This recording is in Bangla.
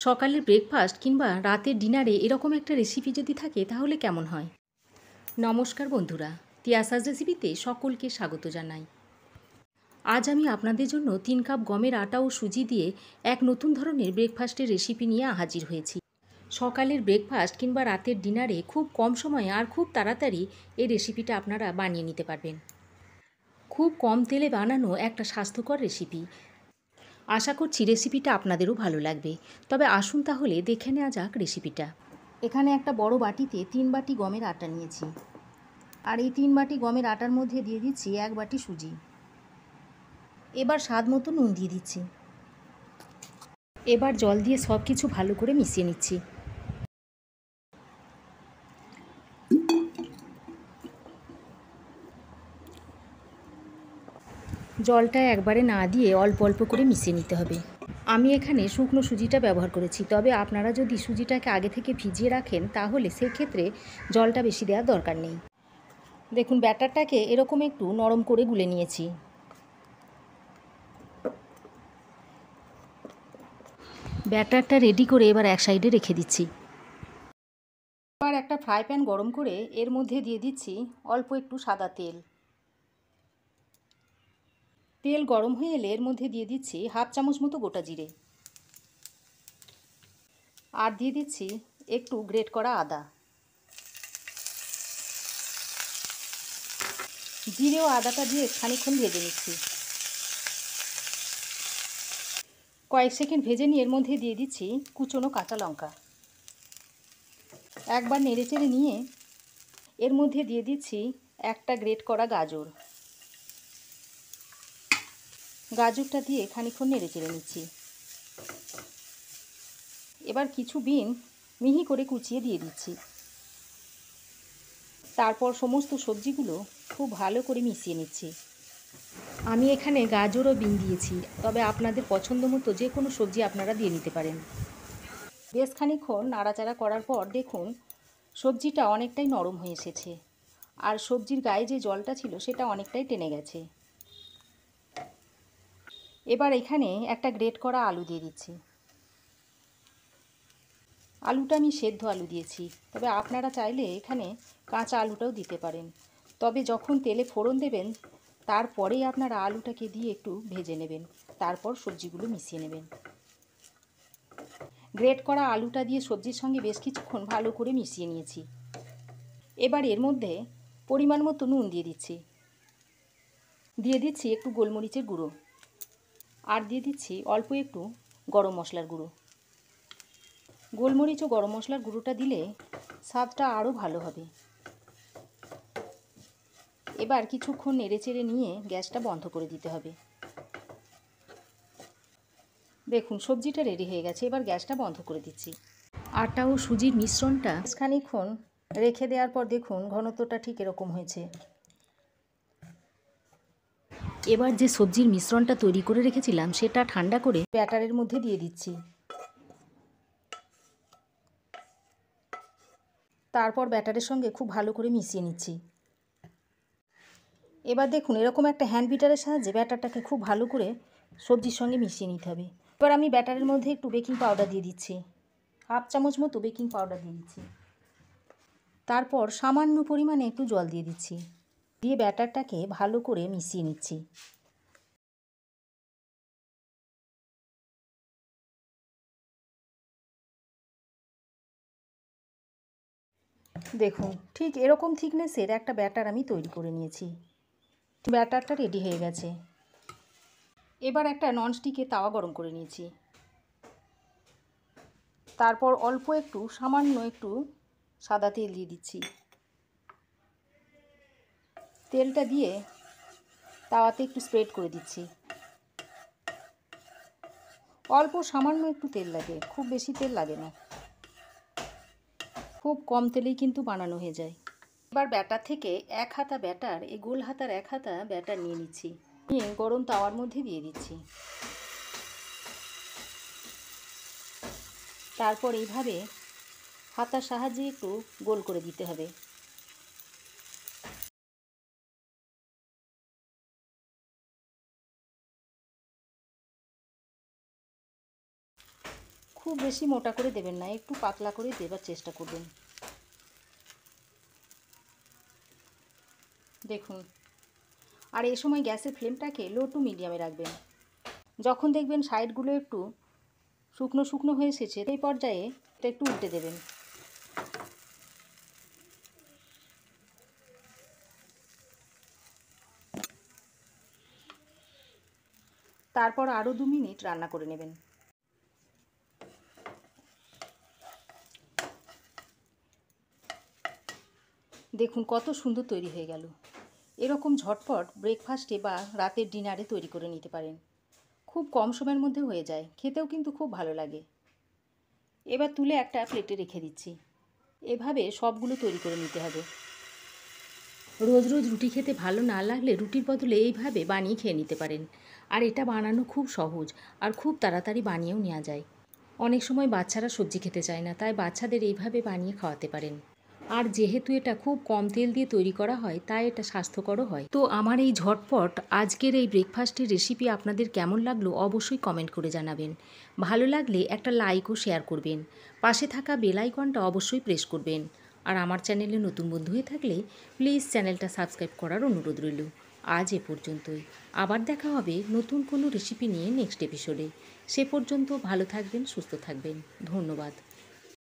সকালের ব্রেকফাস্ট কিংবা রাতের ডিনারে এরকম একটা রেসিপি যদি থাকে তাহলে কেমন হয়? নমস্কার বন্ধুরা, তিয়াসাস রেসিপিতে সকলকে স্বাগত জানাই। আজ আমি আপনাদের জন্য 3 কাপ গমের আটা ও সুজি দিয়ে এক নতুন ধরনের ব্রেকফাস্টের রেসিপি নিয়ে হাজির হয়েছি। সকালের ব্রেকফাস্ট কিংবা রাতের ডিনারে খুব কম সময়ে আর খুব তাড়াতাড়ি এই রেসিপিটা আপনারা বানিয়ে নিতে পারবেন। খুব কম তেলে বানানো একটা স্বাস্থ্যকর রেসিপি। আশা করছি রেসিপিটা আপনাদেরও ভালো লাগবে। তবে আসুন তাহলে দেখে নেওয়া যাক রেসিপিটা। এখানে একটা বড় বাটিতে 3 বাটি গমের আটা নিয়েছি। আর এই 3 বাটি গমের আটার মধ্যে দিয়ে দিচ্ছি 1 বাটি সুজি। এবার স্বাদ মতো নুন দিয়ে দিচ্ছি। এবার জল দিয়ে সব কিছু ভালো করে মিশিয়ে নিচ্ছি। জলটা একবারে না দিয়ে অল্প অল্প করে মিশিয়ে নিতে হবে। আমি এখানে শুকনো সুজিটা ব্যবহার করেছি, তবে আপনারা যদি সুজিটাকে আগে থেকে ভিজিয়ে রাখেন তাহলে সেক্ষেত্রে জলটা বেশি দেওয়ার দরকার নেই। দেখুন ব্যাটারটাকে এরকম একটু নরম করে গুলে নিয়েছি। ব্যাটারটা রেডি করে এবার এক সাইডে রেখে দিচ্ছি। এবার একটা ফ্রাই প্যান গরম করে এর মধ্যে দিয়ে দিচ্ছি অল্প একটু সাদা তেল। তেল গরম হয়ে এলে এর মধ্যে দিয়ে দিচ্ছি হাফ চামচ মতো গোটা জিরে। আর দিয়ে দিচ্ছি একটু গ্রেট করা আদা। জিরে ও আদাটা দিয়ে খানিকক্ষণ ভেজে নিচ্ছি। কয়েক সেকেন্ড ভেজে নিয়ে এর মধ্যে দিয়ে দিচ্ছি কুচনো কাঁচা লঙ্কা। একবার নেড়েচেড়ে নিয়ে এর মধ্যে দিয়ে দিচ্ছি একটা গ্রেট করা গাজর। গাজরটা দিয়ে খানিকক্ষণ নেড়েচেড়ে নিচ্ছি। এবার কিছু বিন মিহি করে কুচিয়ে দিয়ে দিচ্ছি। তারপর সমস্ত সবজিগুলো খুব ভালো করে মিশিয়ে নিচ্ছি। আমি এখানে গাজর ও বিন দিয়েছি, তবে আপনাদের পছন্দ মতো যে কোনো সবজি আপনারা দিয়ে নিতে পারেন। বেশ খানিকক্ষণ নাড়াচাড়া করার পর দেখুন সবজিটা অনেকটাই নরম হয়ে এসেছে, আর সবজির গায়ে যে জলটা ছিল সেটা অনেকটাই টেনে গেছে। এবার এখানে একটা গ্রেট করা আলু দিয়ে দিচ্ছি। আলুটা আমি সেদ্ধ আলু দিয়েছি, তবে আপনারা চাইলে এখানে কাঁচা আলুটাও দিতে পারেন। তবে যখন তেলে ফোড়ন দেবেন তারপরেই আপনারা আলুটাকে দিয়ে একটু ভেজে নেবেন, তারপর সবজিগুলো মিশিয়ে নেবেন। গ্রেট করা আলুটা দিয়ে সবজির সঙ্গে বেশ কিছুক্ষণ ভালো করে মিশিয়ে নিয়েছি। এবার এর মধ্যে পরিমাণ মতো নুন দিয়ে দিচ্ছি। দিয়ে দিচ্ছি একটু গোলমরিচের গুঁড়ো। আর দিয়ে দিচ্ছি অল্প একটু গরম মশলার গুঁড়ো। গোলমরিচ ও গরম মশলার গুঁড়োটা দিলে স্বাদটা আরও ভালো হবে। এবার কিছুক্ষণ নেড়েচেড়ে নিয়ে গ্যাসটা বন্ধ করে দিতে হবে। দেখুন সবজিটা রেডি হয়ে গেছে, এবার গ্যাসটা বন্ধ করে দিচ্ছি। আটা ও সুজির মিশ্রণটা খানিকক্ষণ রেখে দেওয়ার পর দেখুন ঘনত্বটা ঠিক এরকম হয়েছে। এবার যে সবজির মিশ্রণটা তৈরি করে রেখেছিলাম সেটা ঠান্ডা করে ব্যাটারের মধ্যে দিয়ে দিচ্ছি। তারপর ব্যাটারের সঙ্গে খুব ভালো করে মিশিয়ে নিচ্ছি। এবার দেখুন এরকম একটা হ্যান্ড বিটারের সাহায্যে ব্যাটারটাকে খুব ভালো করে সবজির সঙ্গে মিশিয়ে নিতে হবে। এবার আমি ব্যাটারের মধ্যে একটু বেকিং পাউডার দিয়ে দিচ্ছি। হাফ চামচ মতো বেকিং পাউডার দিয়ে দিচ্ছি। তারপর সামান্য পরিমাণে একটু জল দিয়ে দিচ্ছি। দিয়ে ব্যাটারটাকে ভালো করে মিশিয়ে নিচ্ছি। দেখুন ঠিক এরকম থিকনেসের একটা ব্যাটার আমি তৈরি করে নিয়েছি। ব্যাটারটা রেডি হয়ে গেছে। এবার একটা ননস্টিকে তাওয়া গরম করে নিয়েছি। তারপর অল্প একটু সামান্য একটু সাদা তেল দিয়ে দিচ্ছি। তেলটা দিয়ে তাওয়াতে একটু স্প্রেড করে দিচ্ছি। অল্প সামান্য একটু তেল লাগে, খুব বেশি তেল লাগে না। খুব কম তেলেই কিন্তু বানানো হয়ে যায়। এবার ব্যাটার থেকে এক হাতা ব্যাটার, এই গোল হাতার এক হাতা ব্যাটার নিয়ে নিচ্ছি। নিয়ে গরম তাওয়ার মধ্যে দিয়ে দিচ্ছি। তারপর এইভাবে হাতার সাহায্যে একটু গোল করে দিতে হবে। খুব বেশি মোটা করে দেবেন না, একটু পাতলা করে দেবার চেষ্টা করবেন। দেখুন, আর এই সময় গ্যাসের ফ্লেমটাকে লো টু মিডিয়ামে রাখবেন। যখন দেখবেন সাইডগুলো একটু শুকনো শুকনো হয়ে এসেছে, এই পর্যায়ে এটা একটু উল্টে দেবেন। তারপর আরও 2 মিনিট রান্না করে নেবেন। দেখুন কত সুন্দর তৈরি হয়ে গেল। এরকম ঝটপট ব্রেকফাস্টে বা রাতের ডিনারে তৈরি করে নিতে পারেন। খুব কম সময়ের মধ্যে হয়ে যায়, খেতেও কিন্তু খুব ভালো লাগে। এবার তুলে একটা প্লেটে রেখে দিচ্ছি। এভাবে সবগুলো তৈরি করে নিতে হবে। রোজ রোজ রুটি খেতে ভালো না লাগলে রুটির বদলে এইভাবে বানিয়ে খেয়ে নিতে পারেন। আর এটা বানানো খুব সহজ আর খুব তাড়াতাড়ি বানিয়েও নেওয়া যায়। অনেক সময় বাচ্চারা সবজি খেতে চায় না, তাই বাচ্চাদের এইভাবে বানিয়ে খাওয়াতে পারেন। আর যেহেতু এটা খুব কম তেল দিয়ে তৈরি করা হয়, তাই এটা স্বাস্থ্যকরও হয়। তো আমার এই ঝটপট আজকের এই ব্রেকফাস্টের রেসিপি আপনাদের কেমন লাগলো অবশ্যই কমেন্ট করে জানাবেন। ভালো লাগলে একটা লাইক ও শেয়ার করবেন। পাশে থাকা বেল আইকনটা অবশ্যই প্রেস করবেন। আর আমার চ্যানেলে নতুন বন্ধু হয়ে থাকলে প্লিজ চ্যানেলটা সাবস্ক্রাইব করার অনুরোধ রইল। আজ এ পর্যন্তই। আবার দেখা হবে নতুন কোনো রেসিপি নিয়ে নেক্সট এপিসোডে। সে পর্যন্ত ভালো থাকবেন, সুস্থ থাকবেন। ধন্যবাদ।